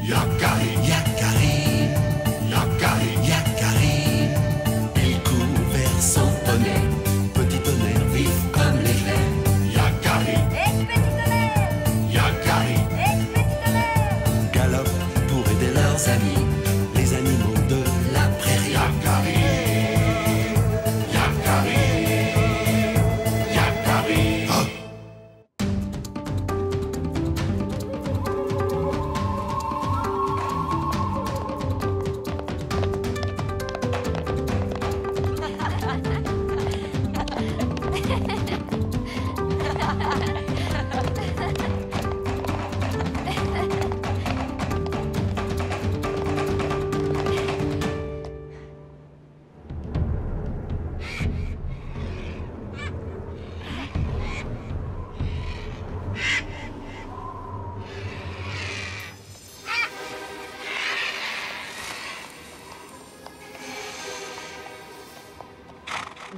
Yakari, Yakari, Yakari, Yakari. Il court vers son poney, petit tonnerre vif comme l'éclair. Yakari, Petit tonnerre, Yakari, petit tonnerre. galope pour aider leurs amis, les animaux de la prairie. Yakari, Yakari, Yakari. Oh.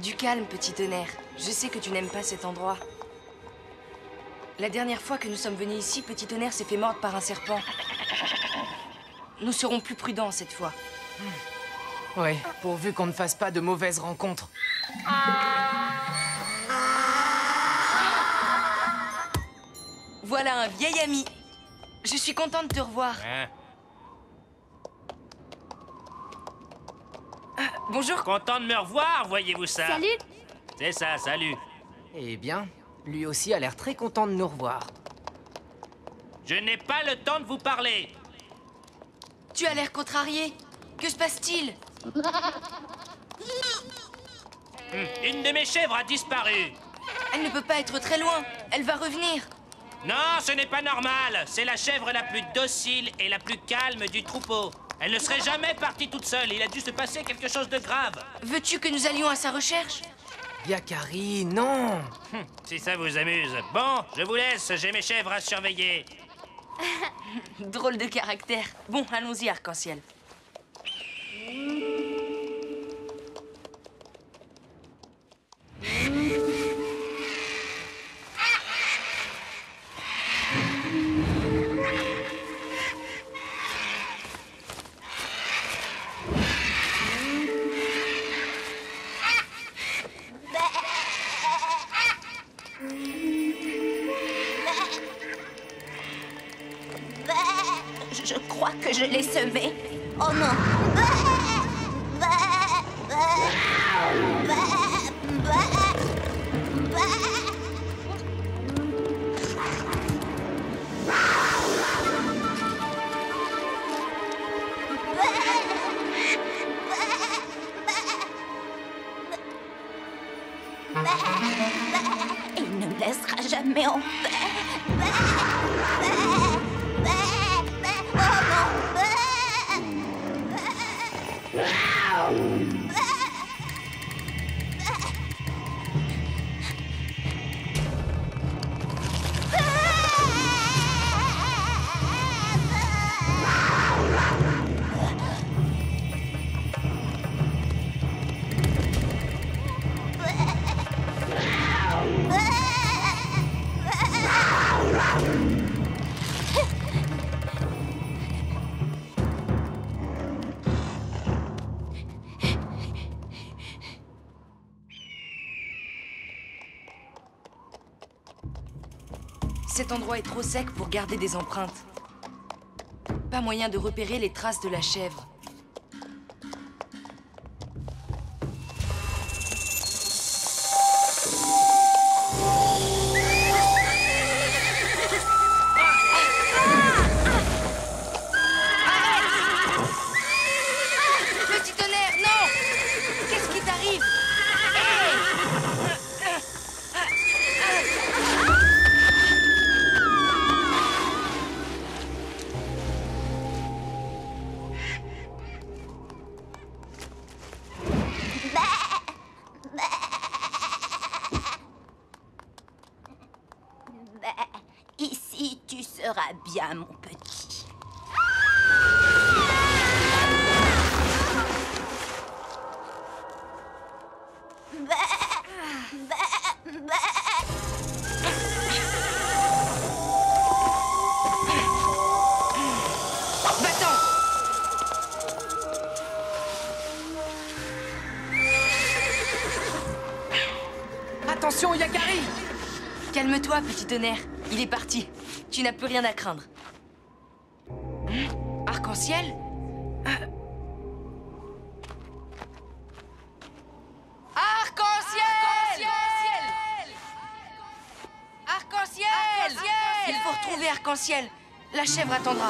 Du calme, petit tonnerre. Je sais que tu n'aimes pas cet endroit. La dernière fois que nous sommes venus ici, petit tonnerre s'est fait mordre par un serpent. Nous serons plus prudents cette fois. Ouais, pourvu qu'on ne fasse pas de mauvaises rencontres. Voilà un vieil ami. Je suis contente de te revoir. Bonjour. Content de me revoir, voyez-vous ça? Salut. C'est ça, salut. Eh bien, lui aussi a l'air très content de nous revoir. Je n'ai pas le temps de vous parler. Tu as l'air contrarié. Que se passe-t-il? Une de mes chèvres a disparu. Elle ne peut pas être très loin. Elle va revenir. Non, ce n'est pas normal. C'est la chèvre la plus docile et la plus calme du troupeau. Elle ne serait jamais partie toute seule. Il a dû se passer quelque chose de grave. Veux-tu que nous allions à sa recherche? Yakari, non! Si ça vous amuse. Bon, je vous laisse. J'ai mes chèvres à surveiller. Drôle de caractère. Bon, allons-y, Arc-en-Ciel. Je crois que je l'ai semé. Oh non. Il ne me laissera jamais en paix. Cet endroit est trop sec pour garder des empreintes. Pas moyen de repérer les traces de la chèvre. Petit tonnerre, non! Qu'est-ce qui t'arrive? Ici, tu seras bien, mon petit. Va-t'en! Attention, Yakari! Calme-toi, petit tonnerre. Il est parti. Tu n'as plus rien à craindre. Arc-en-ciel? Arc-en-ciel! Arc-en-ciel! Il faut retrouver Arc-en-ciel. La chèvre attendra.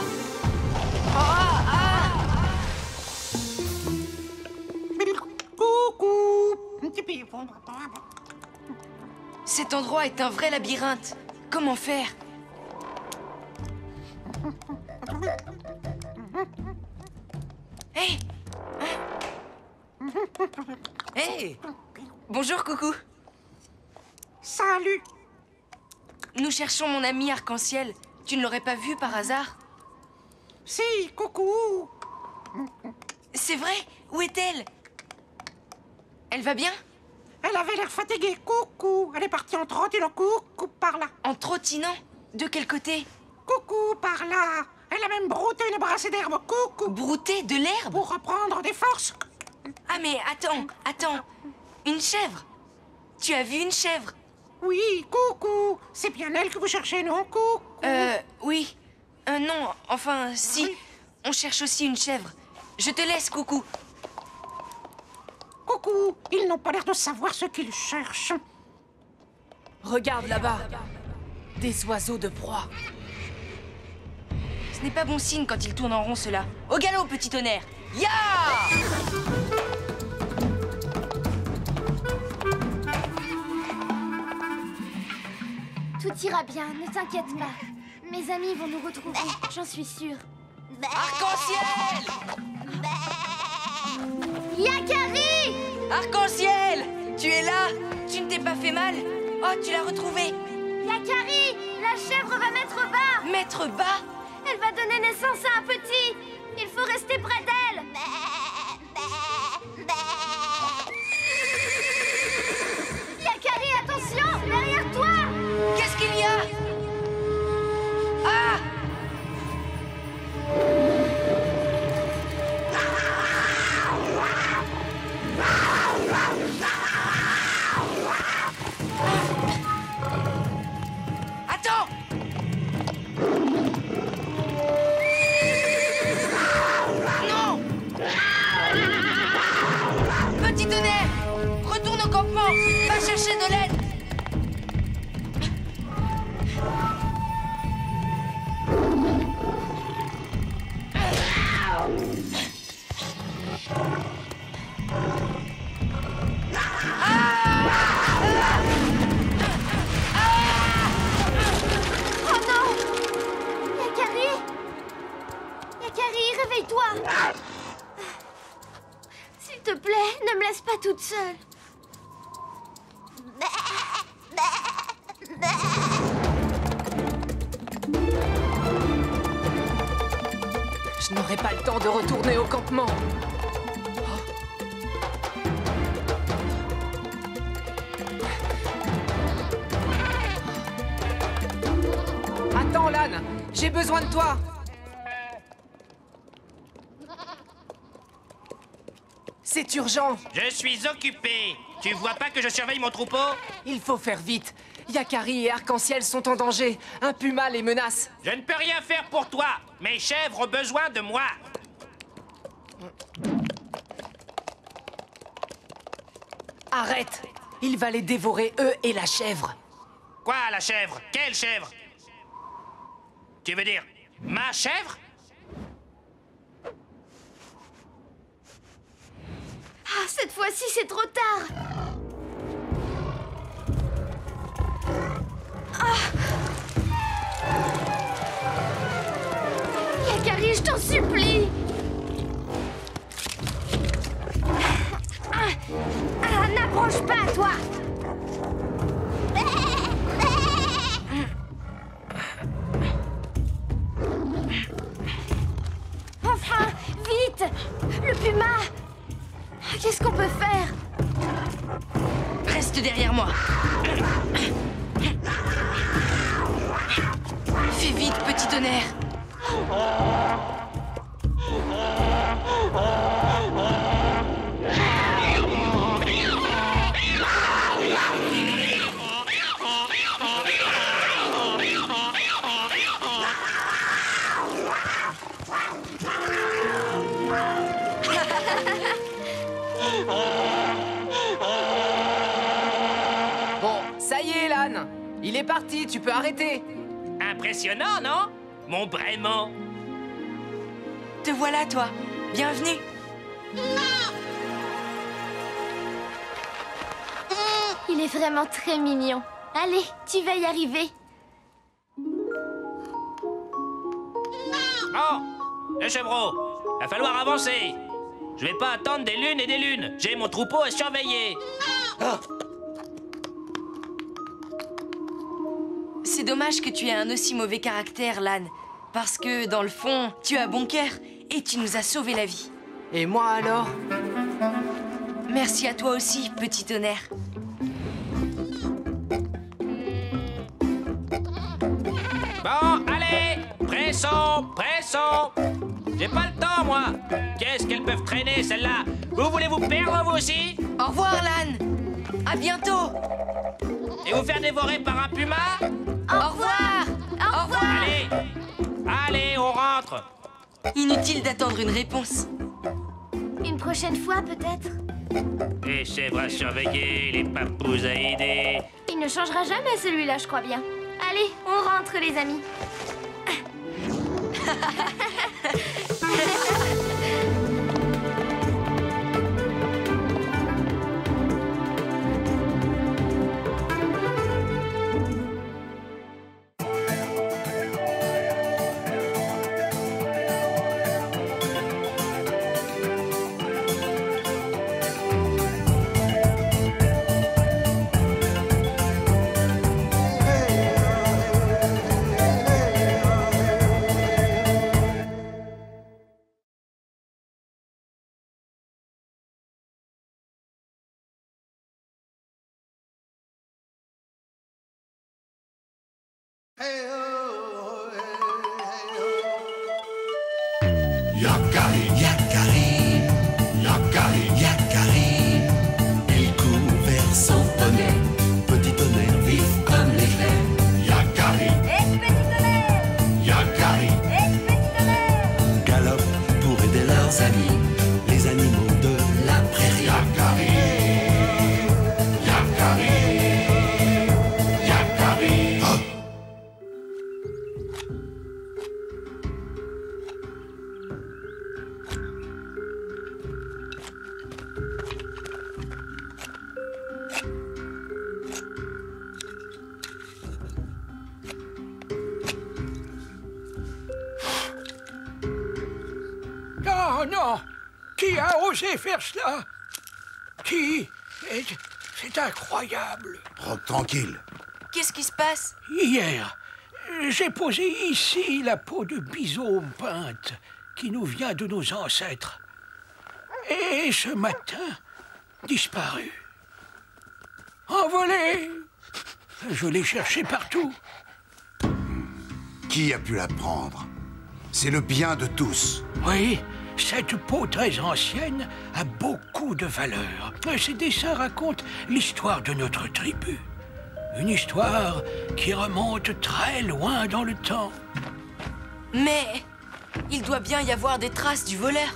Cet endroit est un vrai labyrinthe. Comment faire? Hey! Hey! Bonjour, coucou. Salut. Nous cherchons mon ami Arc-en-ciel. Tu ne l'aurais pas vu par hasard? Si, coucou. C'est vrai? Où est-elle? Elle va bien? Elle avait l'air fatiguée, coucou. Elle est partie en trottinant, coucou, par là. En trottinant? De quel côté? Coucou, par là. Elle a même brouté une brassée d'herbe, coucou. Brouter de l'herbe? Pour reprendre des forces. Ah mais attends. Une chèvre? Tu as vu une chèvre? Oui, coucou. C'est bien elle que vous cherchez, non, coucou? Oui. Non, enfin, si. Oui. On cherche aussi une chèvre. Je te laisse, coucou. Coucou, ils n'ont pas l'air de savoir ce qu'ils cherchent. Regarde là-bas. Des oiseaux de proie. Ce n'est pas bon signe quand ils tournent en rond, ceux-là. Au galop, petit tonnerre. Ya! Tout ira bien, ne t'inquiète pas. Mes amis vont nous retrouver, j'en suis sûre. Arc-en-ciel! Yakari! Arc-en-ciel! Tu es là? Tu ne t'es pas fait mal? Oh, tu l'as retrouvée! Yakari! La chèvre va mettre bas! Mettre bas? Elle va donner naissance à un petit! Il faut rester près d'elle! Yakari, attention! Derrière toi! Qu'est-ce qu'il y a? Ah! Attends! Non! Petit tonnerre! Retourne au campement! Va chercher de l'aide! Oh non! Yakari! Yakari, réveille-toi! S'il te plaît, ne me laisse pas toute seule. Je n'aurai pas le temps de retourner au campement. Attends, Lan, j'ai besoin de toi. C'est urgent. Je suis occupé. Tu vois pas que je surveille mon troupeau? Il faut faire vite. Yakari et Arc-en-ciel sont en danger. Un puma les menace. Je ne peux rien faire pour toi. Mes chèvres ont besoin de moi. Arrête. Il va les dévorer, eux et la chèvre. Quoi, la chèvre? Quelle chèvre? Tu veux dire ma chèvre? Ah, cette fois-ci, c'est trop tard. Yakari, je t'en supplie. N'approche pas, toi. Enfin, vite. Le puma. Qu'est-ce qu'on peut faire? Reste derrière moi. Fais vite, petit tonnerre. est parti, tu peux arrêter. Impressionnant, non? Mon Brément. Te voilà, toi. Bienvenue. Il est vraiment très mignon. Allez, tu vas y arriver. Oh, le chevreau, va falloir avancer. Je vais pas attendre des lunes et des lunes. J'ai mon troupeau à surveiller. C'est dommage que tu aies un aussi mauvais caractère, Lan. Parce que, dans le fond, tu as bon cœur et tu nous as sauvé la vie. Et moi alors? Merci à toi aussi, petit tonnerre. Bon, allez, pressons, pressons. J'ai pas le temps, moi. Qu'est-ce qu'elles peuvent traîner, celles-là? Vous voulez vous perdre, vous aussi? Au revoir, Lan. À bientôt. Et vous faire dévorer par un puma? Au revoir. Au revoir. Allez, allez, on rentre. Inutile d'attendre une réponse. Une prochaine fois, peut-être. Les chèvres à surveiller, les papous à aider. Il ne changera jamais, celui-là, je crois bien. Allez, on rentre, les amis. Yakari, Yakari, Yakari, Yakari. Il court vers son poney. Petit tonnerre vif comme l'éclair. Yakari, Yakari. Galope pour aider leurs amis, les animaux de la prairie. Yakari, Yakari, Yakari. Oh. Non, non. Qui a osé faire cela? Qui? C'est incroyable. Rock tranquille. Qu'est-ce qui se passe? Hier, j'ai posé ici la peau de bison peinte qui nous vient de nos ancêtres. Et ce matin, disparu. Envolé. Je l'ai cherché partout. Qui a pu la prendre? C'est le bien de tous. Oui, cette peau très ancienne a beaucoup de valeur. Ces dessins racontent l'histoire de notre tribu. Une histoire qui remonte très loin dans le temps. Mais il doit bien y avoir des traces du voleur.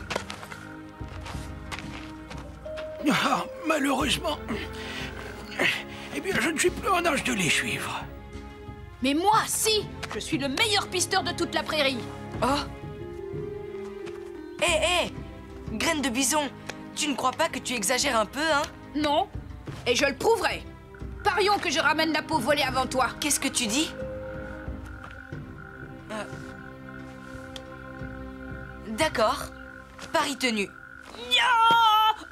Ah, malheureusement, eh bien, je ne suis plus en âge de les suivre. Mais moi, si! Je suis le meilleur pisteur de toute la prairie. Oh! Hé, graine de bison, tu ne crois pas que tu exagères un peu, hein? Non, et je le prouverai. Parions que je ramène la peau volée avant toi. Qu'est-ce que tu dis? D'accord. Pari tenu.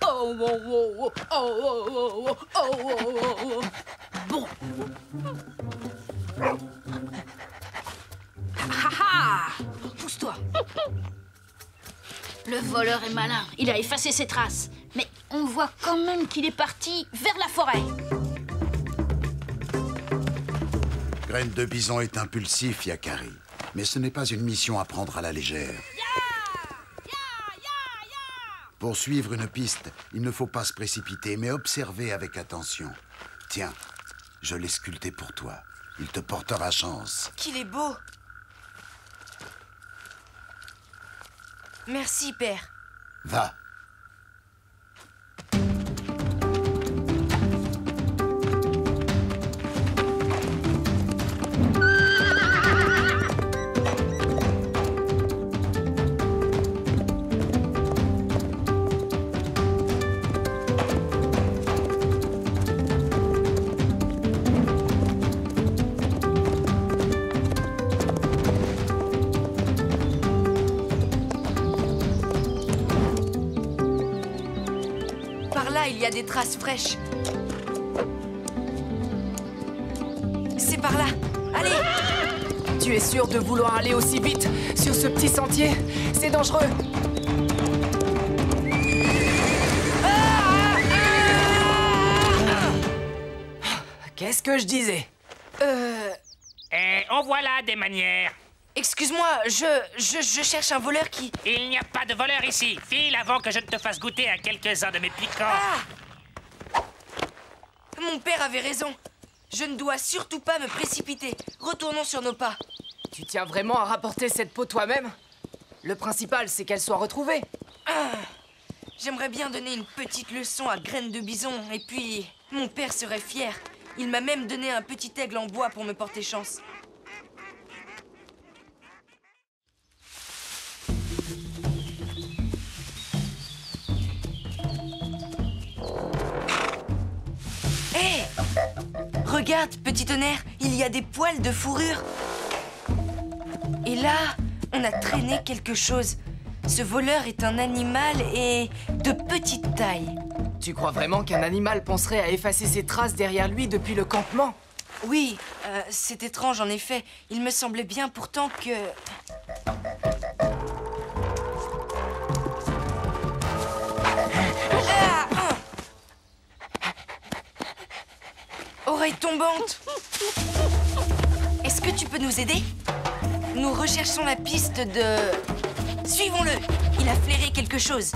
Oh, oh, oh, oh, oh, oh, oh, oh, oh, oh. Bon. Ha ha! Pousse-toi. Le voleur est malin. Il a effacé ses traces. Mais on voit quand même qu'il est parti vers la forêt. Graine de bison est impulsif, Yakari. Mais ce n'est pas une mission à prendre à la légère. Pour suivre une piste, il ne faut pas se précipiter, mais observer avec attention. Tiens, je l'ai sculpté pour toi. Il te portera chance. Qu'il est beau. Merci, père. Va. Là, il y a des traces fraîches. C'est par là. Allez! Tu es sûr de vouloir aller aussi vite sur ce petit sentier? C'est dangereux. Qu'est-ce que je disais? En voilà des manières. Excuse-moi, je cherche un voleur qui... Il n'y a pas de voleur ici. File avant que je ne te fasse goûter à quelques-uns de mes piquants. Ah! Mon père avait raison. Je ne dois surtout pas me précipiter. Retournons sur nos pas. Tu tiens vraiment à rapporter cette peau toi-même? Le principal, c'est qu'elle soit retrouvée. Ah, j'aimerais bien donner une petite leçon à Graine de Bison, et puis mon père serait fier. Il m'a même donné un petit aigle en bois pour me porter chance. Hé! Regarde, petit tonnerre, il y a des poils de fourrure. Et là, on a traîné quelque chose. Ce voleur est un animal et de petite taille. Tu crois vraiment qu'un animal penserait à effacer ses traces derrière lui depuis le campement? Oui, c'est étrange en effet. Il me semblait bien pourtant que... Oreille tombante! Est-ce que tu peux nous aider? Nous recherchons la piste de... Suivons-le! Il a flairé quelque chose.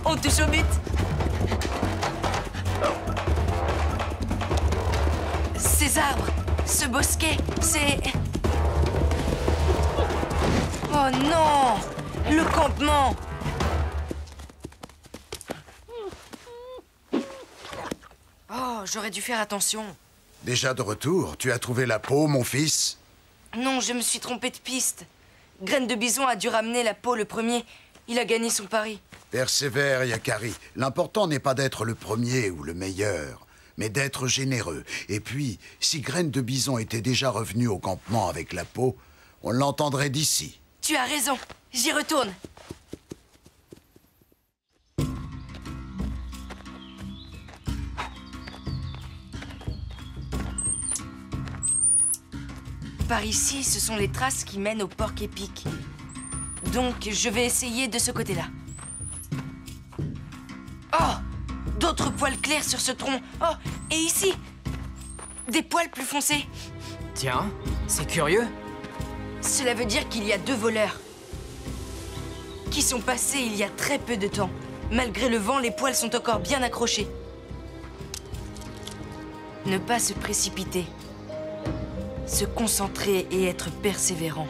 On touche au but. Ces arbres, ce bosquet, c'est... Oh non! Le campement! Oh, j'aurais dû faire attention. Déjà de retour, tu as trouvé la peau, mon fils? Non, je me suis trompé de piste. Graine de Bison a dû ramener la peau le premier. Il a gagné son pari. Persévère, Yakari. L'important n'est pas d'être le premier ou le meilleur, mais d'être généreux. Et puis, si Graine de Bison était déjà revenu au campement avec la peau, on l'entendrait d'ici. Tu as raison. J'y retourne. Par ici, ce sont les traces qui mènent au porc épic. Donc, je vais essayer de ce côté-là. Oh! D'autres poils clairs sur ce tronc. Oh! Et ici! Des poils plus foncés. Tiens, c'est curieux. Cela veut dire qu'il y a deux voleurs qui sont passés il y a très peu de temps. Malgré le vent, les poils sont encore bien accrochés. Ne pas se précipiter. Se concentrer et être persévérant.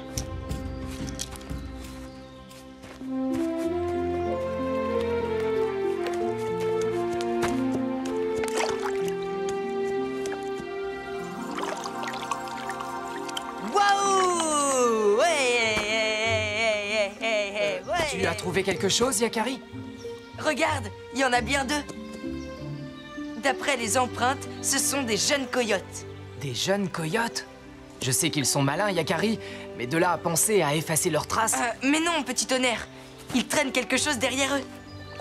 Waouh! Ouais! Tu as trouvé quelque chose, Yakari? Regarde, il y en a bien deux. D'après les empreintes, ce sont des jeunes coyotes. Des jeunes coyotes? Je sais qu'ils sont malins, Yakari, mais de là à penser à effacer leurs traces... Mais non, petit tonnerre. Ils traînent quelque chose derrière eux.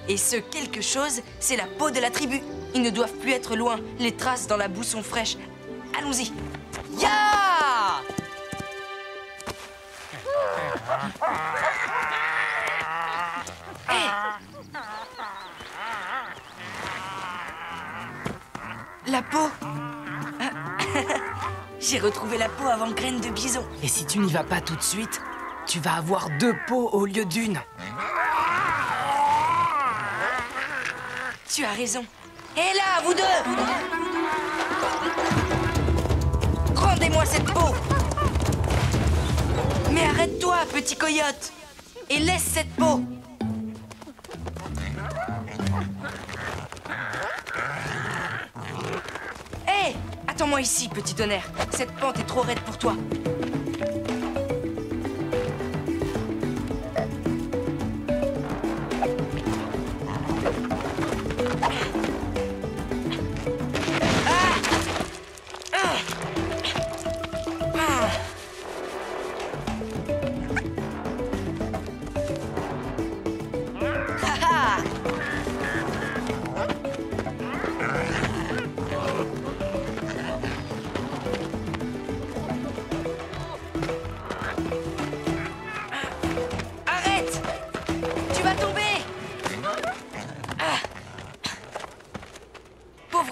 Et ce quelque chose, c'est la peau de la tribu. Ils ne doivent plus être loin. Les traces dans la boue sont fraîches. Allons-y. Ya! Hey! La peau. J'ai retrouvé la peau avant Graine de Bison. Et si tu n'y vas pas tout de suite, tu vas avoir deux peaux au lieu d'une. Tu as raison. Et là, vous deux! Rendez-moi cette peau! Mais arrête-toi, petit coyote! Et laisse cette peau! Hé! Attends-moi ici, petit tonnerre. Cette pente est trop raide pour toi.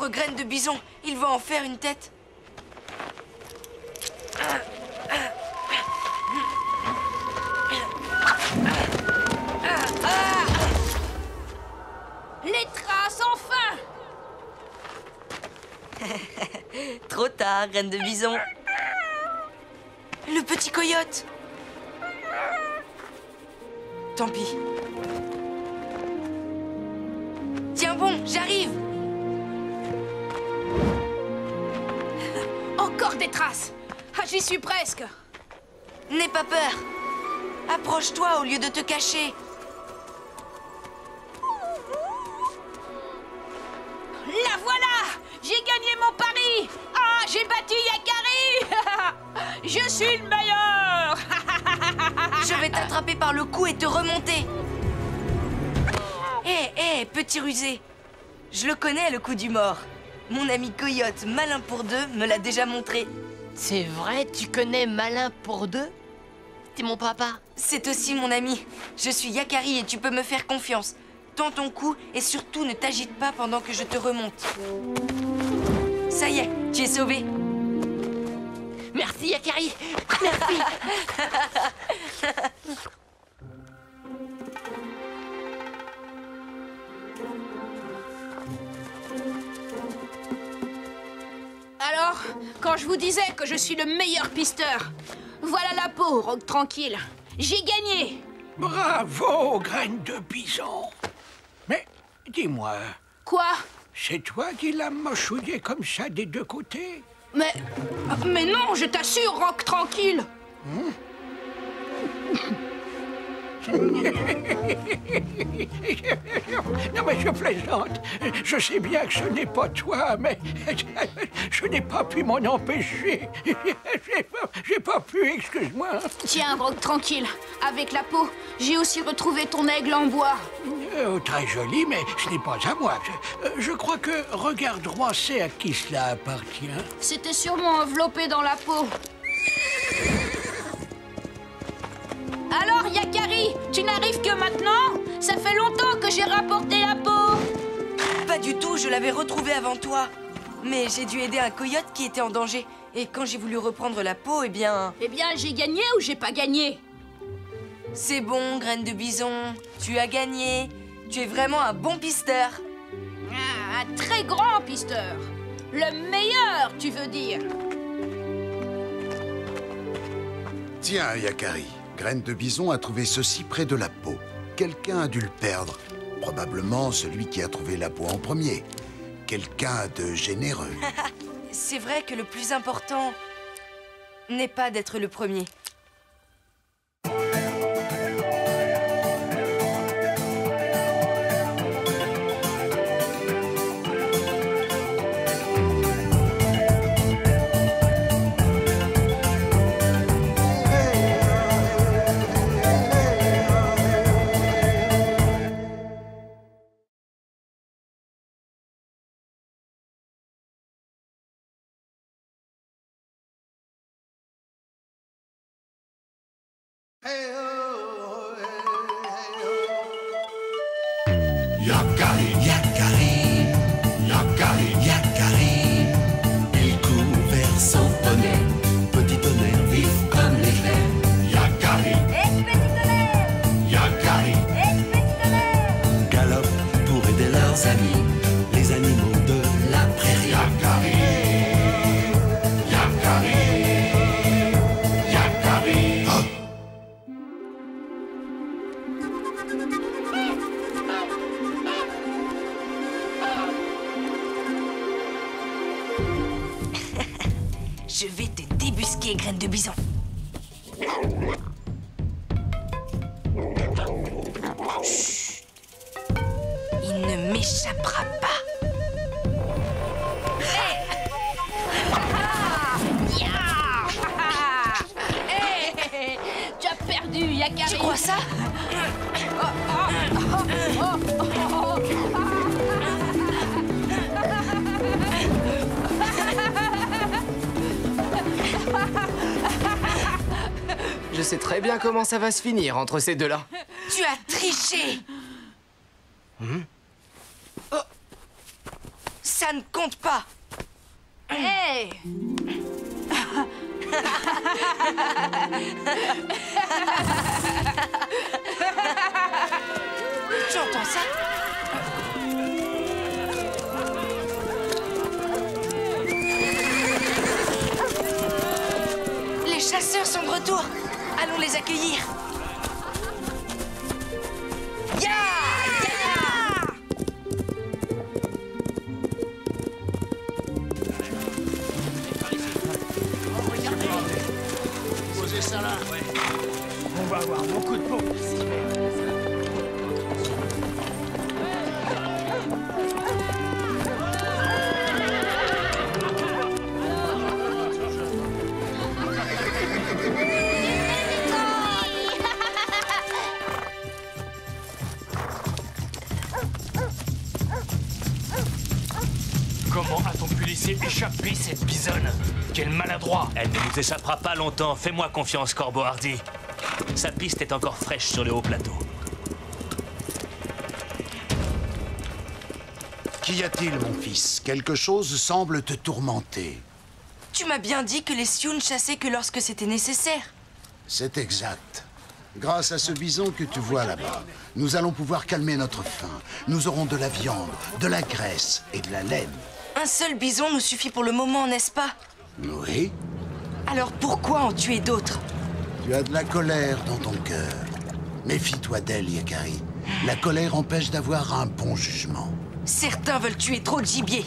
pauvre graine de bison, il va en faire une tête. Les traces, enfin! Trop tard, graine de bison. Le petit coyote. Tant pis. Tiens bon, j'arrive. Encore des traces! Ah, j'y suis presque! N'aie pas peur. Approche-toi au lieu de te cacher. La voilà! J'ai gagné mon pari! Ah, j'ai battu Yakari! Je suis le meilleur! Je vais t'attraper par le cou et te remonter. Hé, petit rusé. Je le connais, le coup du mort. Mon ami Coyote, malin pour deux, me l'a déjà montré. C'est vrai, tu connais Malin pour deux? T'es mon papa. C'est aussi mon ami. Je suis Yakari et tu peux me faire confiance. Tends ton cou et surtout ne t'agite pas pendant que je te remonte. Ça y est, tu es sauvé. Merci, Yakari. Merci. Alors, quand je vous disais que je suis le meilleur pisteur, voilà la peau, Rogue tranquille. J'ai gagné! Bravo, graine de bison. Mais dis-moi, Quoi? c'est toi qui l'as mochouillé comme ça des deux côtés? Mais non, je t'assure, Rogue tranquille! Non mais je plaisante. Je sais bien que ce n'est pas toi, mais je n'ai pas pu m'en empêcher. J'ai pas pu, excuse-moi. Tiens, Rogue tranquille, avec la peau, j'ai aussi retrouvé ton aigle en bois. Très joli, mais ce n'est pas à moi. Je crois que Regard Droit sait à qui cela appartient. C'était sûrement enveloppé dans la peau. Alors, Yakari, tu n'arrives que maintenant? Ça fait longtemps que j'ai rapporté la peau. Pas du tout, je l'avais retrouvée avant toi. Mais j'ai dû aider un coyote qui était en danger. Et quand j'ai voulu reprendre la peau, eh bien... Eh bien, j'ai gagné ou j'ai pas gagné? C'est bon, graine de bison. Tu as gagné. Tu es vraiment un bon pisteur. Ah, un très grand pisteur. Le meilleur, tu veux dire? Tiens, Yakari, graine de bison a trouvé ceci près de la peau. Quelqu'un a dû le perdre. Probablement celui qui a trouvé la peau en premier. Quelqu'un de généreux. C'est vrai que le plus important n'est pas d'être le premier. Yakari, Yakari, Yakari, Yakari. Il court vers son poney, petit tonnerre vif comme l'éclair. Yakari, Petit tonnerre! Yakari, Petit tonnerre! galope pour aider leurs amis, les animaux de la prairie. Yakari, Yakari, Yakari. Oh. Je vais te débusquer, graine de bison. Chut. Il ne m'échappera pas. Tu as perdu, Yakari. Tu crois ça? Je sais très bien comment ça va se finir entre ces deux-là. Tu as triché. Oh. Ça Ça ne compte pas. Hé Tu entends ça? Les chasseurs sont de retour. Allons les accueillir. Ya! Posez ça là. On va avoir beaucoup de peau. Comment a-t-on pu laisser échapper cette bisonne? Quel maladroit! Elle ne nous échappera pas longtemps. Fais-moi confiance, Corbeau Hardy. Sa piste est encore fraîche sur le haut plateau. Qu'y a-t-il, mon fils? Quelque chose semble te tourmenter. Tu m'as bien dit que les Sioux chassaient que lorsque c'était nécessaire. C'est exact. Grâce à ce bison que tu vois là-bas, nous allons pouvoir calmer notre faim. Nous aurons de la viande, de la graisse et de la laine. Un seul bison nous suffit pour le moment, n'est-ce pas? Oui. Alors pourquoi en tuer d'autres? Tu as de la colère dans ton cœur. Méfie-toi d'elle, Yakari. La colère empêche d'avoir un bon jugement. Certains veulent tuer trop de gibier.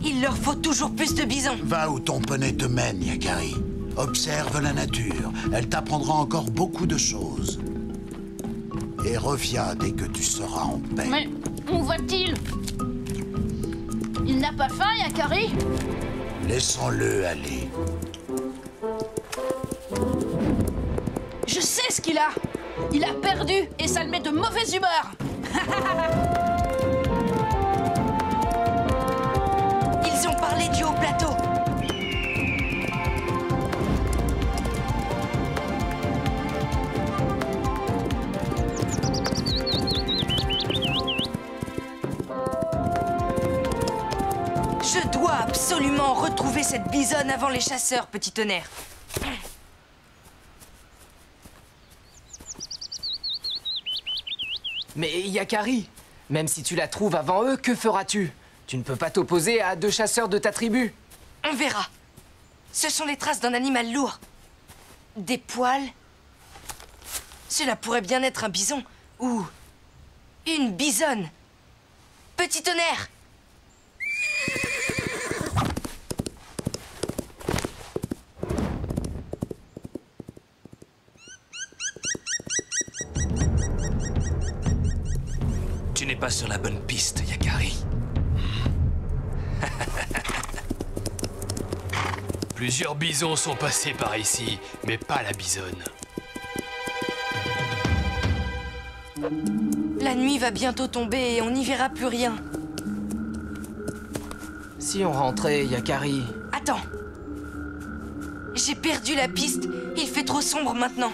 Il leur faut toujours plus de bisons. Va où ton poney te mène, Yakari. Observe la nature. Elle t'apprendra encore beaucoup de choses. Et reviens dès que tu seras en paix. Mais où va-t-il? Il n'a pas faim, Yakari? Laissons-le aller. Je sais ce qu'il a. Il a perdu et ça le met de mauvaise humeur. Ils ont parlé du haut plateau. Je dois absolument retrouver cette bisonne avant les chasseurs, petit tonnerre. Mais Yakari, même si tu la trouves avant eux, que feras-tu? Tu ne peux pas t'opposer à 2 chasseurs de ta tribu. On verra. Ce sont les traces d'un animal lourd. Des poils. Cela pourrait bien être un bison ou une bisonne. Petit tonnerre. Tu n'es pas sur la bonne piste, Yakari. Plusieurs bisons sont passés par ici, mais pas la bisonne. La nuit va bientôt tomber et on n'y verra plus rien. Si on rentrait, Yakari... Attends. J'ai perdu la piste. Il fait trop sombre maintenant.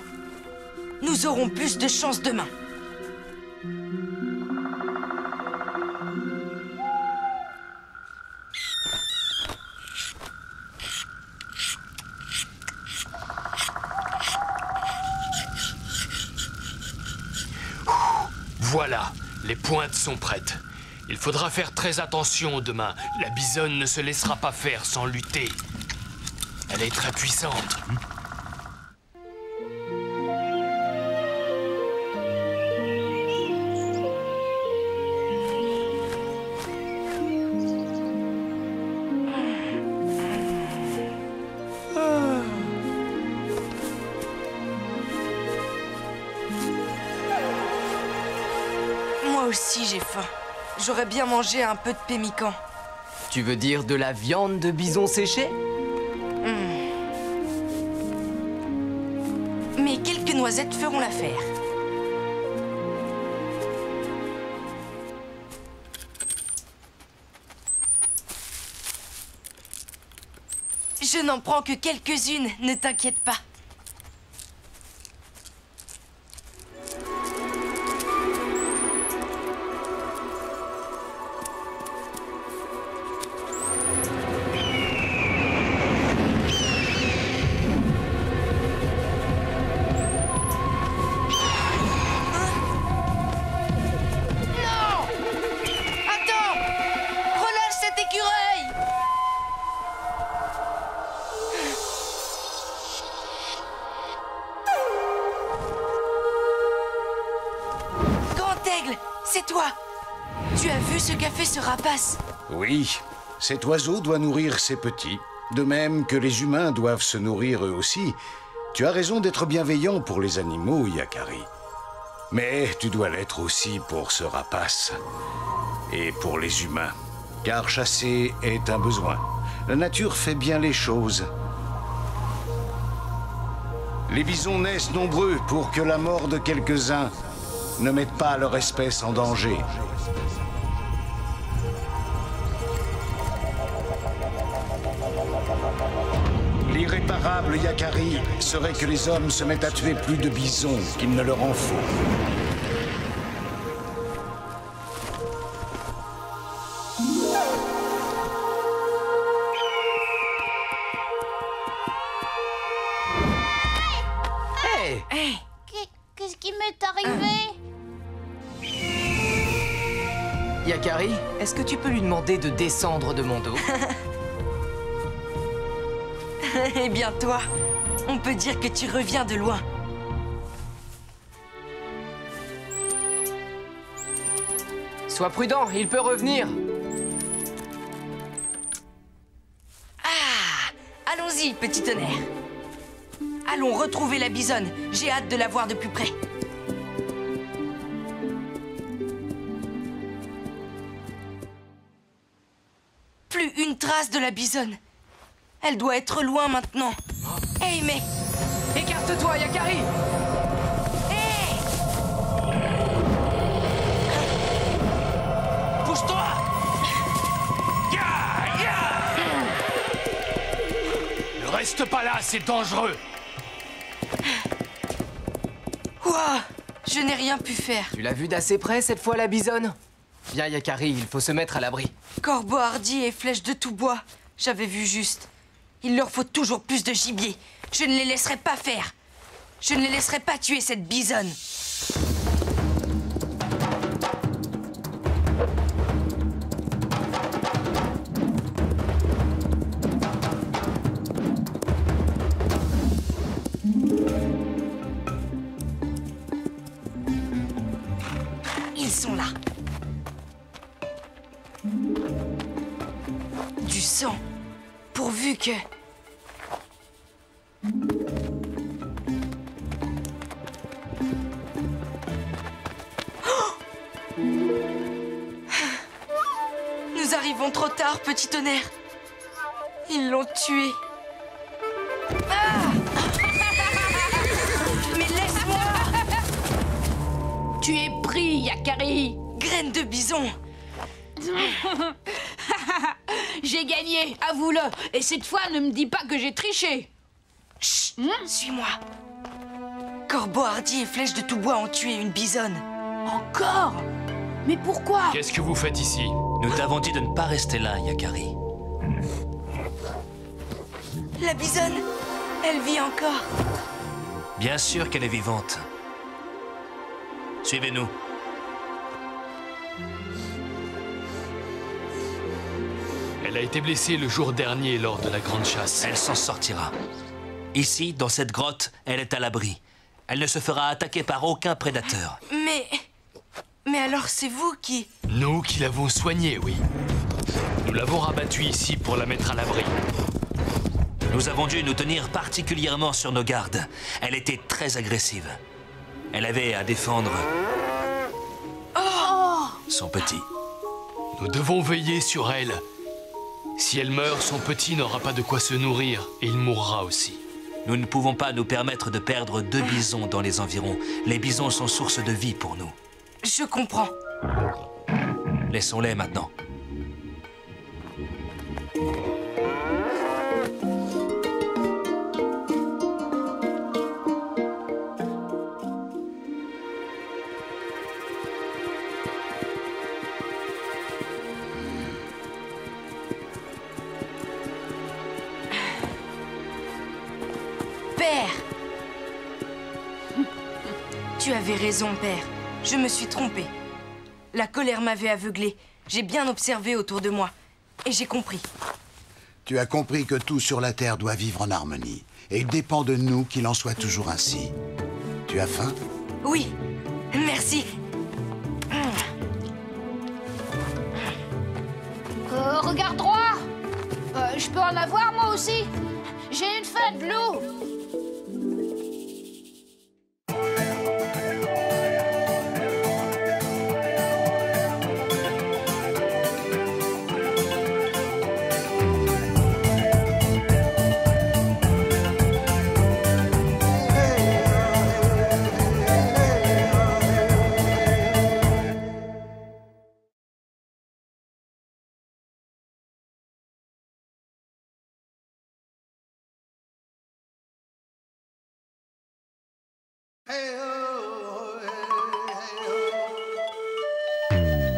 Nous aurons plus de chance demain. Voilà, les pointes sont prêtes. Il faudra faire très attention demain. La bisonne ne se laissera pas faire sans lutter. Elle est très puissante. Moi aussi, j'ai faim. J'aurais bien mangé un peu de pémican. Tu veux dire de la viande de bison séchée? Mais quelques noisettes feront l'affaire. Je n'en prends que quelques-unes, ne t'inquiète pas. Tu as vu ce qu'a fait ce rapace? Oui, cet oiseau doit nourrir ses petits, de même que les humains doivent se nourrir eux aussi. Tu as raison d'être bienveillant pour les animaux, Yakari. Mais tu dois l'être aussi pour ce rapace. Et pour les humains. Car chasser est un besoin. La nature fait bien les choses. Les bisons naissent nombreux pour que la mort de quelques-uns ne mette pas leur espèce en danger. L'irréparable, Yakari, serait que les hommes se mettent à tuer plus de bisons qu'il ne leur en faut. Hey! Qu'est-ce qui m'est arrivé? Yakari, est-ce que tu peux lui demander de descendre de mon dos? Eh bien toi, on peut dire que tu reviens de loin. Sois prudent, il peut revenir. Ah! Allons-y, petit tonnerre. Allons retrouver la bisonne. J'ai hâte de la voir de plus près. Plus une trace de la bisonne. Elle doit être loin maintenant. Hey, mais... Écarte-toi, Yakari! Hey! Pousse-toi! Ne reste pas là, c'est dangereux! Ouah! Je n'ai rien pu faire. Tu l'as vu d'assez près cette fois, la bisonne? Viens, Yakari, il faut se mettre à l'abri. Corbeau hardi et flèches de tout bois. J'avais vu juste. Il leur faut toujours plus de gibier. Je ne les laisserai pas faire. Je ne les laisserai pas tuer cette bisonne. Ils sont là. Du sang. Pourvu que... Oh! Nous arrivons trop tard, petit tonnerre. Ils l'ont tué. Ah! Mais laisse-moi! Tu es pris, Yakari. Graine de bison. J'ai gagné, avoue-le. Et cette fois, ne me dis pas que j'ai triché. Chut, suis-moi. Corbeau hardi et flèches de tout bois ont tué une bisonne. Encore? Mais pourquoi? Qu'est-ce que vous faites ici? Nous t'avons dit de ne pas rester là, Yakari. La bisonne, elle vit encore. Bien sûr qu'elle est vivante. Suivez-nous. Elle a été blessée le jour dernier lors de la grande chasse. Elle s'en sortira. Ici, dans cette grotte, elle est à l'abri. Elle ne se fera attaquer par aucun prédateur. Mais alors c'est vous qui... Nous qui l'avons soignée, oui. Nous l'avons rabattue ici pour la mettre à l'abri. Nous avons dû nous tenir particulièrement sur nos gardes. Elle était très agressive. Elle avait à défendre... son petit. Nous devons veiller sur elle. Si elle meurt, son petit n'aura pas de quoi se nourrir et il mourra aussi. Nous ne pouvons pas nous permettre de perdre 2 bisons dans les environs. Les bisons sont source de vie pour nous. Je comprends. Laissons-les maintenant. Père! Tu avais raison, père. Je me suis trompée. La colère m'avait aveuglée. J'ai bien observé autour de moi. Et j'ai compris. Tu as compris que tout sur la Terre doit vivre en harmonie. Et il dépend de nous qu'il en soit toujours ainsi. Tu as faim? Oui. Merci. Regarde droit. Je peux en avoir moi aussi. J'ai une faute de l'eau.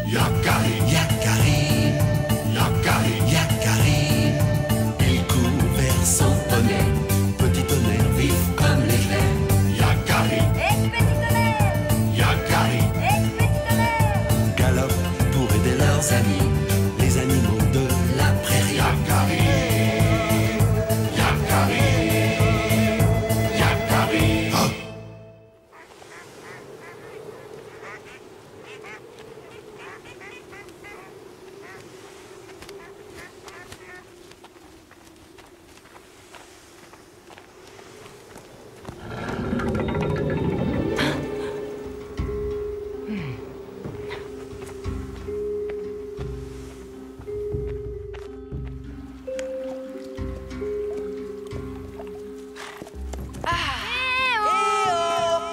Yakari, Yakari, Yakari, Yakari. Il court vers son poney, petit tonnerre vif comme l'éclair. Yakari, Petit tonnerre! Yakari, Petit tonnerre! galope pour aider leurs amis, les animaux de la prairie. Yakari, Yakari, Yakari. Oh.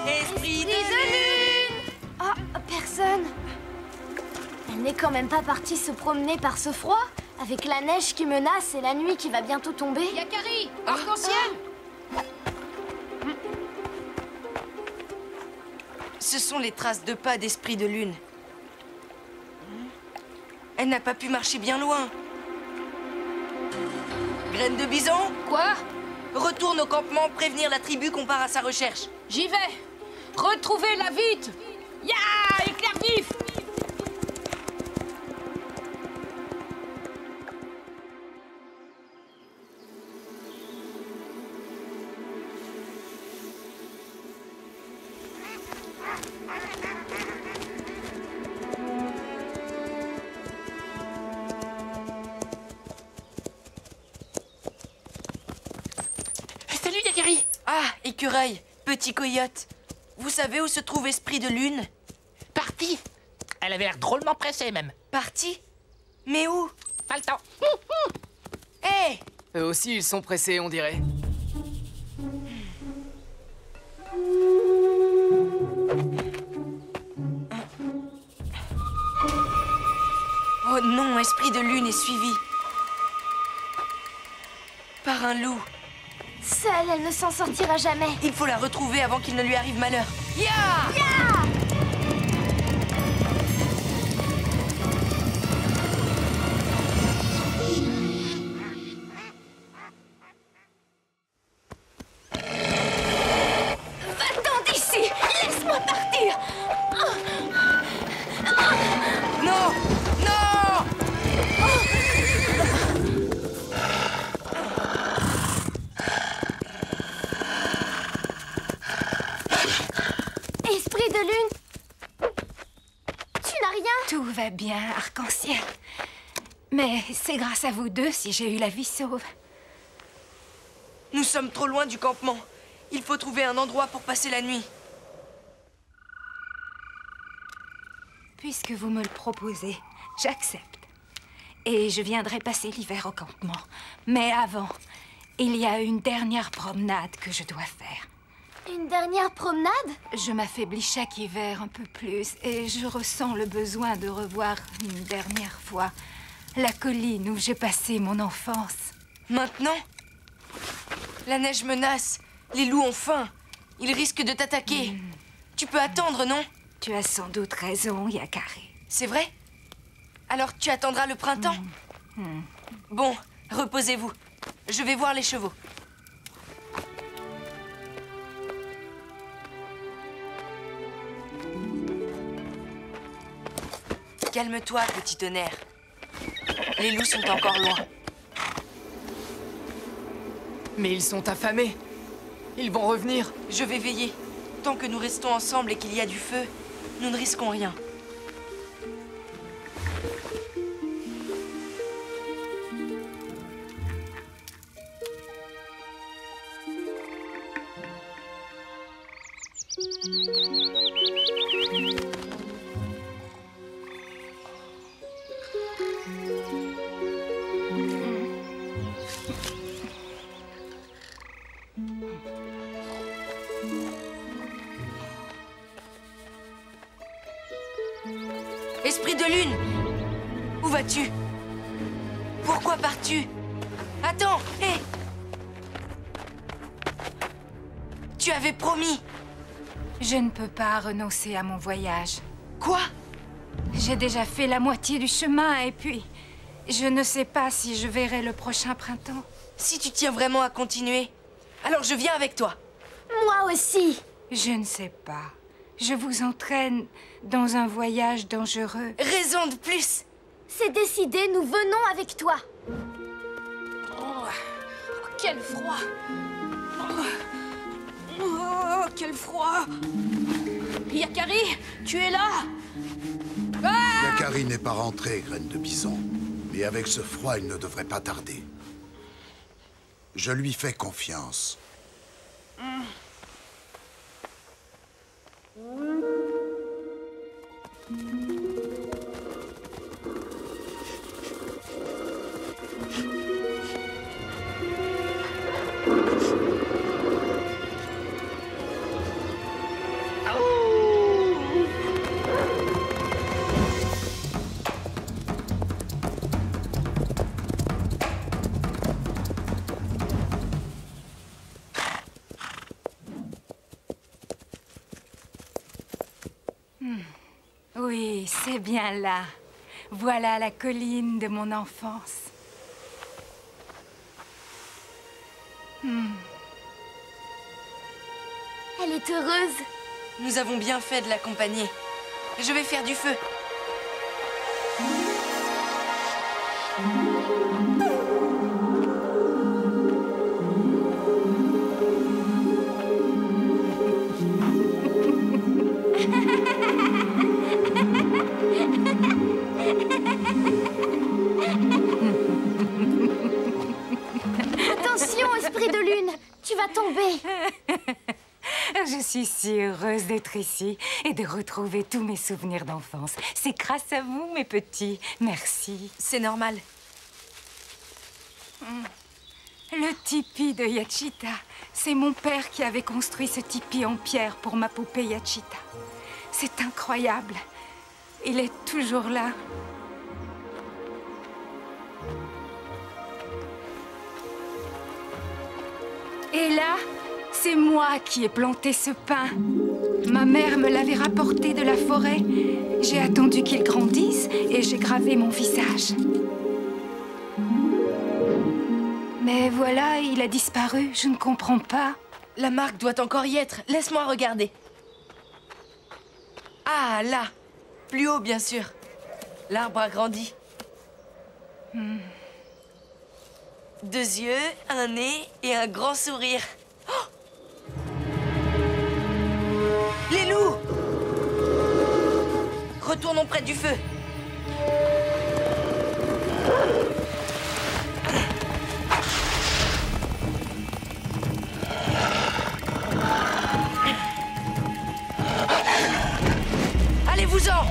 Esprit de lune! Oh, personne. Elle n'est quand même pas partie se promener par ce froid, avec la neige qui menace et la nuit qui va bientôt tomber. Yakari, arc-en-ciel. Ce sont les traces de pas d'Esprit de Lune. Elle n'a pas pu marcher bien loin. Graine de bison? Quoi? Retourne au campement, prévenir la tribu qu'on part à sa recherche. J'y vais. Retrouvez-la vite. Ya, éclair vif. Salut Yakari! Ah, écureuil, petit coyote. Vous savez où se trouve Esprit de Lune? Parti. Elle avait l'air drôlement pressée même. Parti? Mais où? Pas le temps. Hé! Eux aussi, ils sont pressés, on dirait. Oh non, Esprit de Lune est suivi. Par un loup. Seule, elle ne s'en sortira jamais. Il faut la retrouver avant qu'il ne lui arrive malheur. Ya! Ya! Va-t'en d'ici! Laisse-moi partir! Non! Non! Esprit de lune! Tu n'as rien? Tout va bien, arc-en-ciel. Mais c'est grâce à vous deux si j'ai eu la vie sauve. Nous sommes trop loin du campement. Il faut trouver un endroit pour passer la nuit. Puisque vous me le proposez, j'accepte. Et je viendrai passer l'hiver au campement. Mais avant, il y a une dernière promenade que je dois faire. Une dernière promenade? Je m'affaiblis chaque hiver un peu plus et je ressens le besoin de revoir une dernière fois la colline où j'ai passé mon enfance. Maintenant? La neige menace. Les loups ont faim. Ils risquent de t'attaquer. Tu peux attendre, non? Tu as sans doute raison, Yakari. C'est vrai? Alors tu attendras le printemps? Bon, reposez-vous. Je vais voir les chevaux. Calme-toi, petit tonnerre. Les loups sont encore loin. Mais ils sont affamés. Ils vont revenir. Je vais veiller. Tant que nous restons ensemble et qu'il y a du feu, nous ne risquons rien. lune! Où vas-tu? Pourquoi pars-tu? Attends, hé! Tu avais promis! Je ne peux pas renoncer à mon voyage. Quoi? J'ai déjà fait la moitié du chemin et puis... je ne sais pas si je verrai le prochain printemps. Si tu tiens vraiment à continuer, alors je viens avec toi. Moi aussi. Je ne sais pas. Je vous entraîne dans un voyage dangereux. Raison de plus. C'est décidé, nous venons avec toi. Oh, quel froid. Oh, quel froid. Yakari, tu es là? Ah! Yakari n'est pas rentré, graine de bison. Mais avec ce froid, il ne devrait pas tarder. Je lui fais confiance. Oui, c'est bien là. Voilà la colline de mon enfance. Elle est heureuse. Nous avons bien fait de l'accompagner. Je vais faire du feu. Attention, esprit de lune, tu vas tomber. Je suis si heureuse d'être ici et de retrouver tous mes souvenirs d'enfance. C'est grâce à vous, mes petits. Merci. C'est normal. Le tipi de Yachita. C'est mon père qui avait construit ce tipi en pierre pour ma poupée Yachita. C'est incroyable. Il est toujours là. Et là, c'est moi qui ai planté ce pin. Ma mère me l'avait rapporté de la forêt. J'ai attendu qu'il grandisse et j'ai gravé mon visage. Mais voilà, il a disparu. Je ne comprends pas. La marque doit encore y être. Laisse-moi regarder. Ah, là. Plus haut, bien sûr. L'arbre a grandi. 2 yeux, un nez et un grand sourire. Oh! Les loups! Retournons près du feu. Allez-vous-en!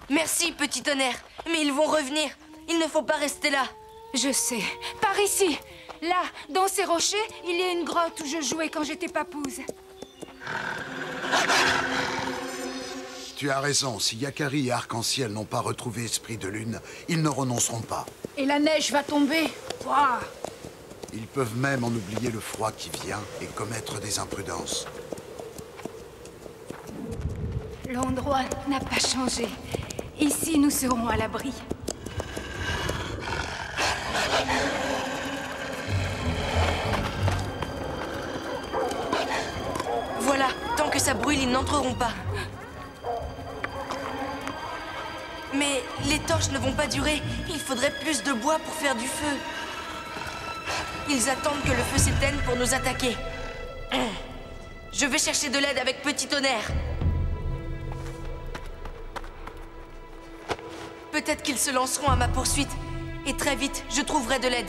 Merci, petit tonnerre. Mais ils vont revenir. Il ne faut pas rester là. Je sais. Par ici. Là, dans ces rochers, il y a une grotte où je jouais quand j'étais papouse. Tu as raison. Si Yakari et Arc-en-Ciel n'ont pas retrouvé Esprit de Lune, ils ne renonceront pas. Et la neige va tomber. Ouah. Ils peuvent même en oublier le froid qui vient et commettre des imprudences. L'endroit n'a pas changé. Ici, nous serons à l'abri. Voilà, tant que ça brûle, ils n'entreront pas. Mais les torches ne vont pas durer. Il faudrait plus de bois pour faire du feu. Ils attendent que le feu s'éteigne pour nous attaquer. Je vais chercher de l'aide avec Petit Tonnerre. Peut-être qu'ils se lanceront à ma poursuite. Et très vite, je trouverai de l'aide.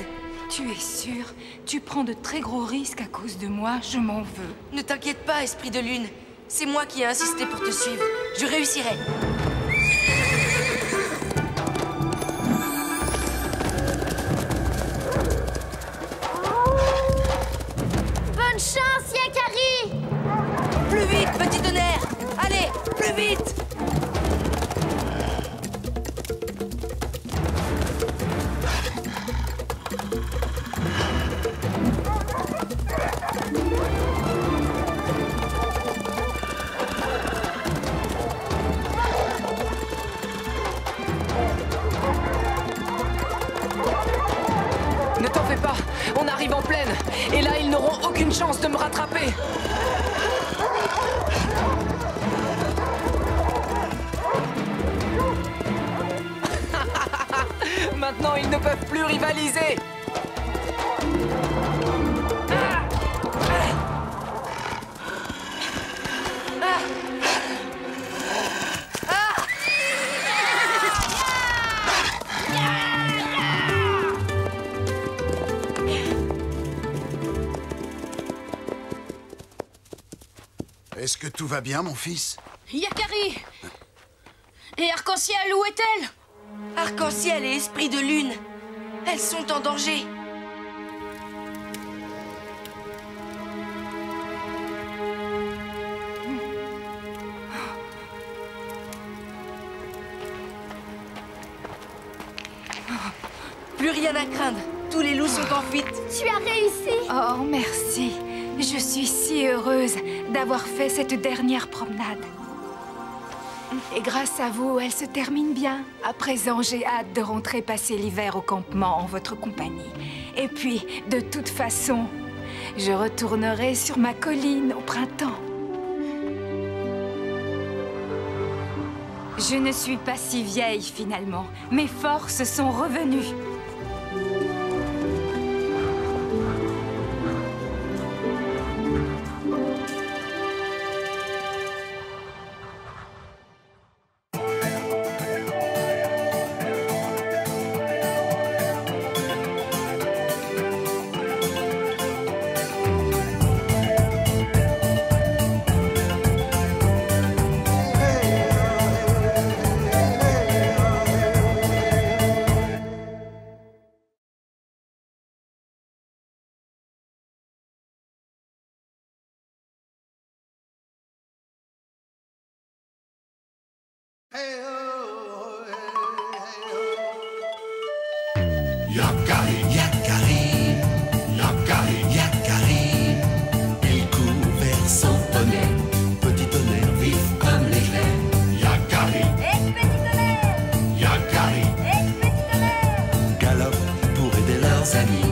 Tu es sûr? Tu prends de très gros risques à cause de moi, je m'en veux. Ne t'inquiète pas, Esprit de Lune. C'est moi qui ai insisté pour te suivre. Je réussirai. fais pas, on arrive en plaine. Et là, ils n'auront aucune chance de me rattraper. Maintenant, ils ne peuvent plus rivaliser. Est-ce que tout va bien, mon fils? Yakari! Et Arc-en-Ciel, où est-elle? Arc-en-Ciel et Esprit de Lune, elles sont en danger. Plus rien à craindre. Tous les loups sont en fuite. Tu as réussi. Oh, merci. Je suis si heureuse d'avoir fait cette dernière promenade. Et grâce à vous, elle se termine bien. À présent, j'ai hâte de rentrer passer l'hiver au campement en votre compagnie. Et puis, de toute façon, je retournerai sur ma colline au printemps. Je ne suis pas si vieille, finalement. Mes forces sont revenues. Yakari, Yakari, Yakari, Yakari. Il court vers son poney, petit tonnerre vif comme l'éclair. Yakari, petit tonnerre, Yakari, petit tonnerre. Galope pour aider leurs amis,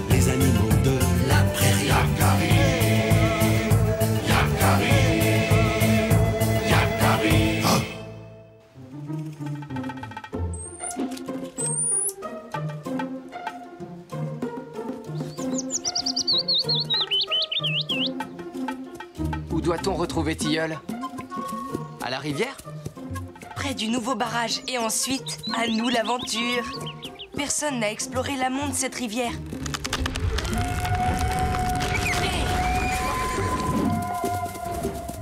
les animaux de la prairie. Yakari, Yakari, Yakari. Oh. Où doit-on retrouver Tilleul? À la rivière? Près du nouveau barrage. Et ensuite, à nous l'aventure. Personne n'a exploré l'amont de cette rivière.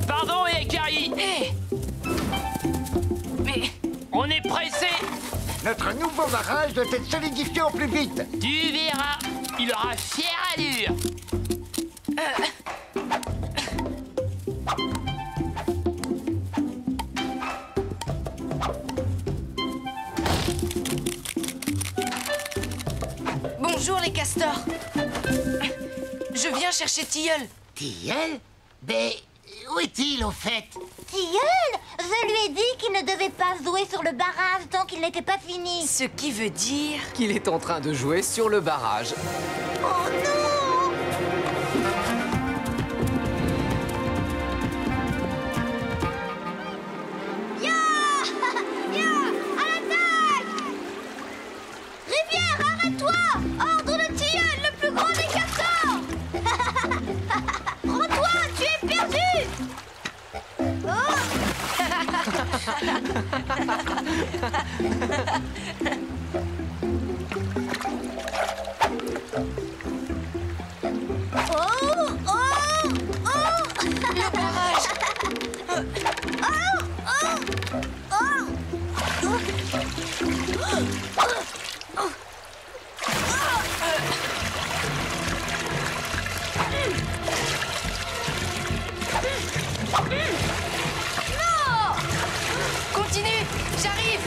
Pardon, Yakari. Mais... On est pressé. Notre nouveau barrage doit être solidifié au plus vite. Tu verras. Il aura fière allure. Bonjour les castors. Je viens chercher Tilleul. Tilleul? Mais où est-il au fait? Tilleul, je lui ai dit qu'il ne devait pas jouer sur le barrage tant qu'il n'était pas fini. Ce qui veut dire... Qu'il est en train de jouer sur le barrage. Oh non! Ya! Ya! À l'attaque! Rivière, arrête-toi! Ordre de Tilleul, le plus grand des castors! Rends-toi, tu es perdu! Oh! Oh! Oh! Oh! Le barrage! Oh! Oh! Oh! Non! Continue, j'arrive!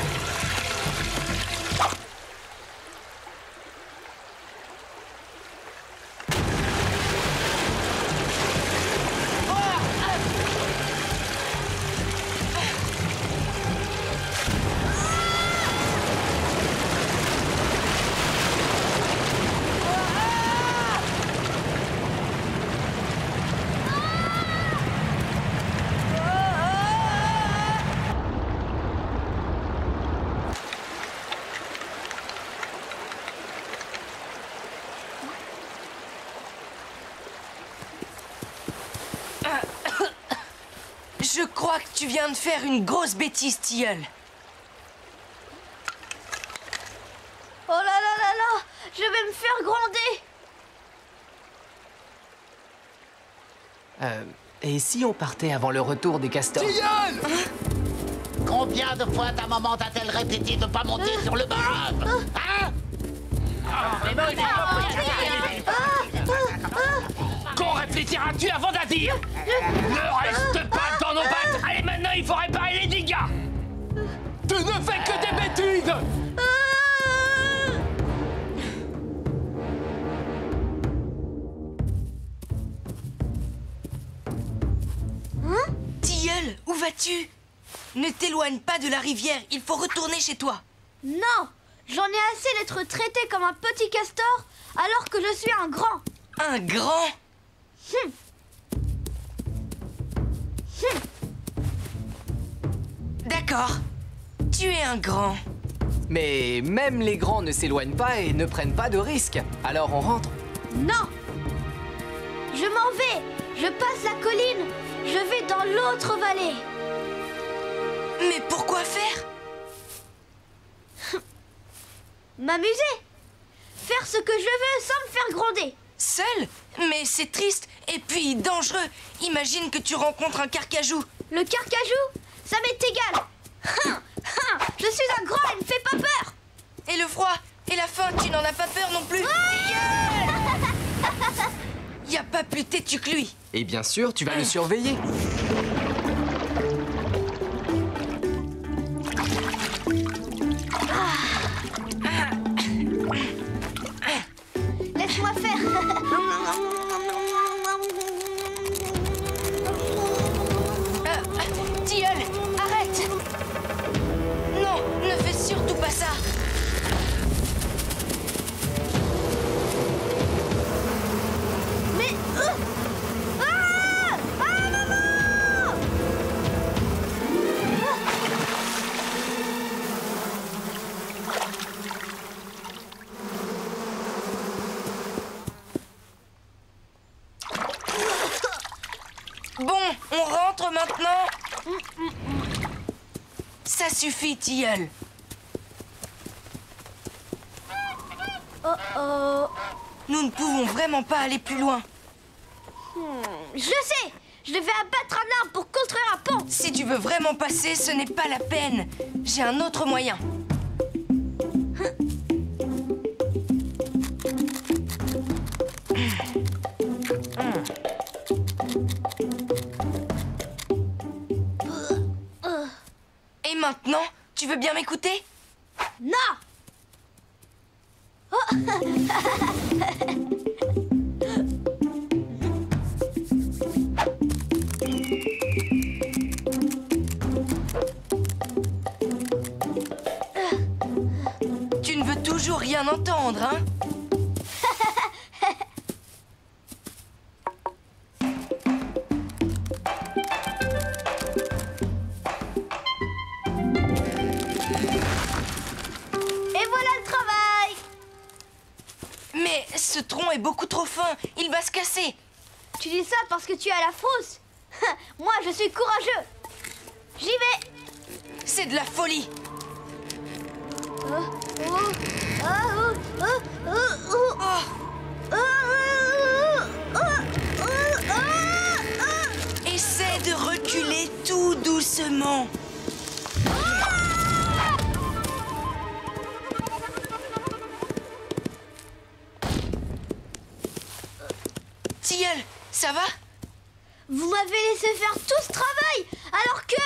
Je crois que tu viens de faire une grosse bêtise, Tilleul. Oh là là là là, je vais me faire gronder. Et si on partait avant le retour des castors? Tilleul! Combien de fois ta maman t'a-t-elle répété de pas monter sur le bar? Hein? Qu'en réfléchiras-tu avant d'agir? Ne reste pas dans nos pattes. Allez, maintenant, il faut réparer les dégâts. Tu ne fais que des bêtises! Tilleul, où vas-tu? Ne t'éloigne pas de la rivière, il faut retourner chez toi. Non, j'en ai assez d'être traité comme un petit castor alors que je suis un grand. Un grand? D'accord, tu es un grand. Mais même les grands ne s'éloignent pas et ne prennent pas de risques. Alors on rentre. Non, je m'en vais. Je passe la colline. Je vais dans l'autre vallée. Mais pourquoi faire? M'amuser. Faire ce que je veux sans me faire gronder. Seul? Mais c'est triste et puis dangereux. Imagine que tu rencontres un carcajou. Le carcajou? Ça m'est égal. Je suis un grand et ne fais pas peur. Et le froid? Et la faim? Tu n'en as pas peur non plus? Y a pas plus têtu que lui. Et bien sûr, tu vas le surveiller. Laisse-moi faire. Tilleul, arrête! Non, ne fais surtout pas ça. Mais... maman! Bon, on rentre maintenant. Ça suffit, Tilleul. Oh. Nous ne pouvons vraiment pas aller plus loin. Je sais. Je devais abattre un arbre pour construire un pont. Si tu veux vraiment passer, ce n'est pas la peine. J'ai un autre moyen. Et maintenant, tu veux bien m'écouter? Non. Tu ne veux toujours rien entendre, hein? Mais ce tronc est beaucoup trop fin, il va se casser. Tu dis ça parce que tu as la frousse. Moi, je suis courageux. J'y vais. C'est de la folie. Essaie de reculer tout doucement. Tilleul, ça va? Vous m'avez laissé faire tout ce travail, alors que...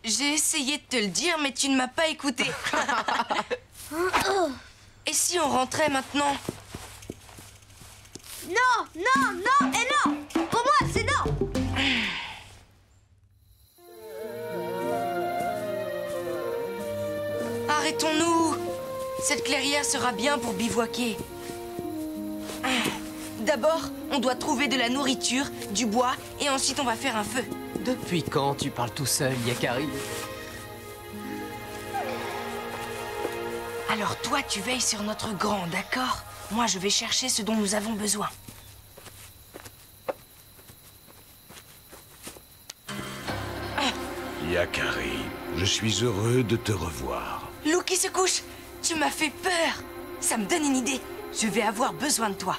J'ai essayé de te le dire, mais tu ne m'as pas écouté. Et si on rentrait maintenant? Non, non, non et non. Pour moi, c'est non. Arrêtons-nous. Cette clairière sera bien pour bivouaquer. D'abord, on doit trouver de la nourriture, du bois, et ensuite on va faire un feu. Depuis quand tu parles tout seul, Yakari? Alors toi, tu veilles sur notre grand, d'accord? Moi, je vais chercher ce dont nous avons besoin. Yakari, je suis heureux de te revoir. Loup qui se couche, tu m'as fait peur. Ça me donne une idée. Je vais avoir besoin de toi.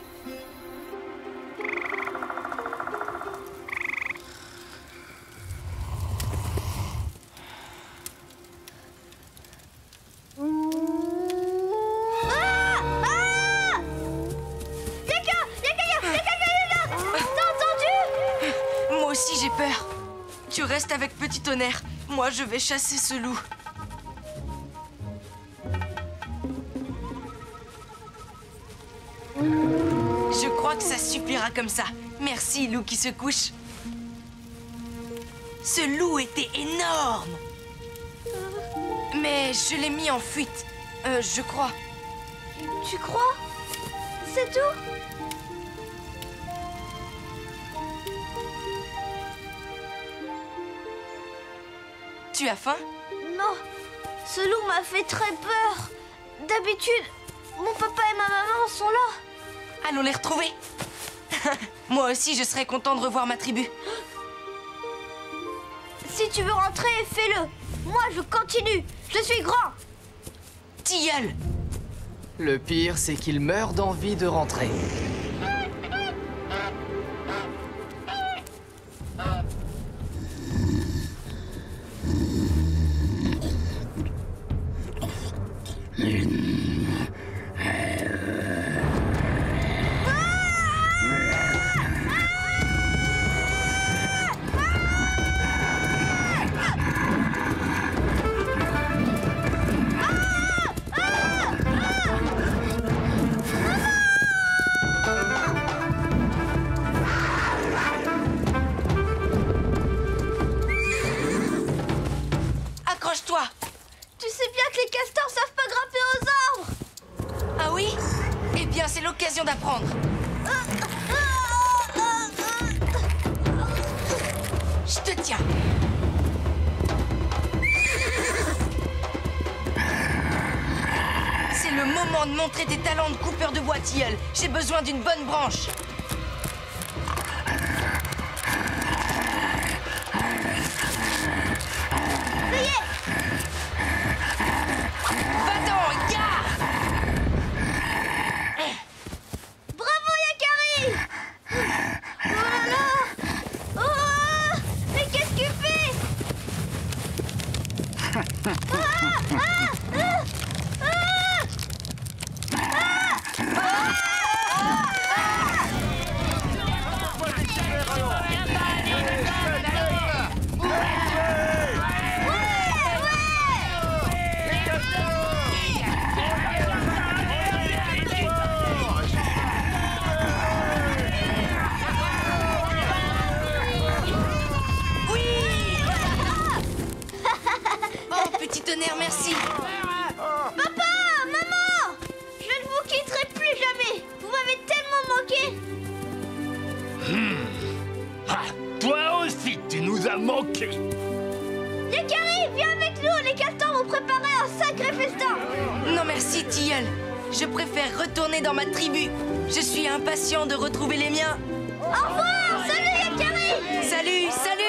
Moi aussi j'ai peur. Tu restes avec Petit Tonnerre. Moi je vais chasser ce loup. Je crois que ça suffira comme ça. Merci, loup qui se couche. Ce loup était énorme. Mais je l'ai mis en fuite. Je crois. Tu crois? C'est tout? Tu as faim? Non, ce loup m'a fait très peur. D'habitude, mon papa et ma maman sont là. Allons les retrouver. Moi aussi, je serais content de revoir ma tribu. Si tu veux rentrer, fais-le. Moi, je continue. Je suis grand. Tilleul. Le pire, c'est qu'il meurt d'envie de rentrer. Accroche-toi. Tu sais bien que les castors savent pas grimper aux arbres. Ah oui? Eh bien, c'est l'occasion d'apprendre. Je te tiens. C'est le moment de montrer tes talents de coupeur de bois, Tilleul. J'ai besoin d'une bonne branche. Ça y est. Va-t'en, gare! Bravo, Yakari. Oh là là. Oh, mais qu'est-ce que tu fais? Petit Tonnerre, merci. Papa, maman, je ne vous quitterai plus jamais. Vous m'avez tellement manqué. Ah, toi aussi, tu nous as manqué. Yakari, viens avec nous. Les castors vont préparer un sacré festin. Non merci, Tilleul. Je préfère retourner dans ma tribu. Je suis impatient de retrouver les miens. Au revoir. Salut, Yakari. Salut, salut.